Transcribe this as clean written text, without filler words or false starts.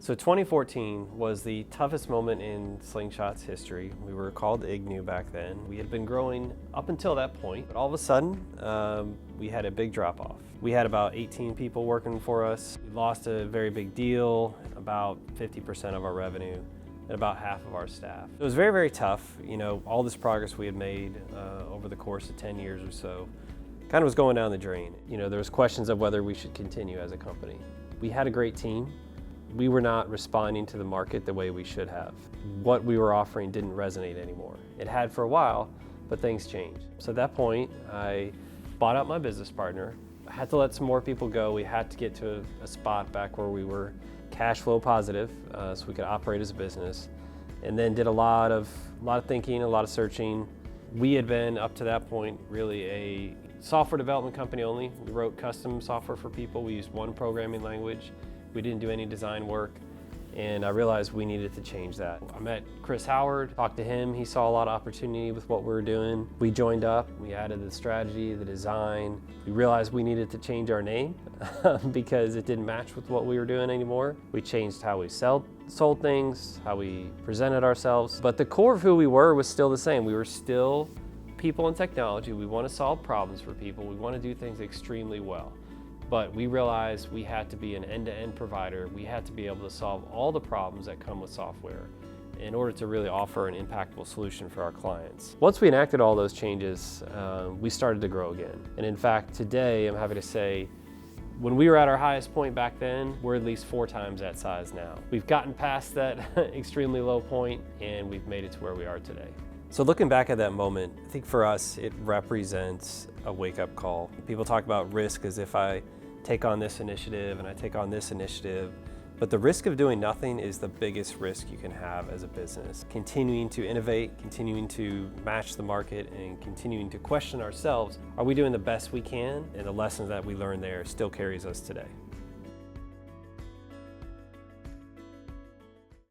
So 2014 was the toughest moment in Slingshot's history. We were called IGNU back then. We had been growing up until that point, but all of a sudden, we had a big drop off. We had about 18 people working for us. We lost a very big deal, about 50% of our revenue, and about half of our staff. It was very, very tough. You know, all this progress we had made over the course of 10 years or so kind of was going down the drain. You know, there was questions of whether we should continue as a company. We had a great team. We were not responding to the market the way we should have. What we were offering didn't resonate anymore. It had for a while, but things changed. So at that point, I bought out my business partner. I had to let some more people go. We had to get to a spot back where we were cash flow positive, so we could operate as a business. And then did a lot of thinking, a lot of searching. We had been, up to that point, really a software development company only. We wrote custom software for people. We used one programming language. We didn't do any design work, and I realized we needed to change that. I met Chris Howard, talked to him. He saw a lot of opportunity with what we were doing. We joined up, we added the strategy, the design. We realized we needed to change our name because it didn't match with what we were doing anymore. We changed how we sold things, how we presented ourselves, but the core of who we were was still the same. We were still people in technology. We want to solve problems for people. We want to do things extremely well. But we realized we had to be an end-to-end provider. We had to be able to solve all the problems that come with software in order to really offer an impactful solution for our clients. Once we enacted all those changes, we started to grow again. And in fact, today, I'm happy to say, when we were at our highest point back then, we're at least 4 times that size now. We've gotten past that extremely low point, and we've made it to where we are today. So looking back at that moment, I think for us, it represents a wake-up call. People talk about risk as if I take on this initiative and I take on this initiative, but the risk of doing nothing is the biggest risk you can have as a business. Continuing to innovate, continuing to match the market, and continuing to question ourselves, are we doing the best we can? And the lessons that we learned there still carries us today.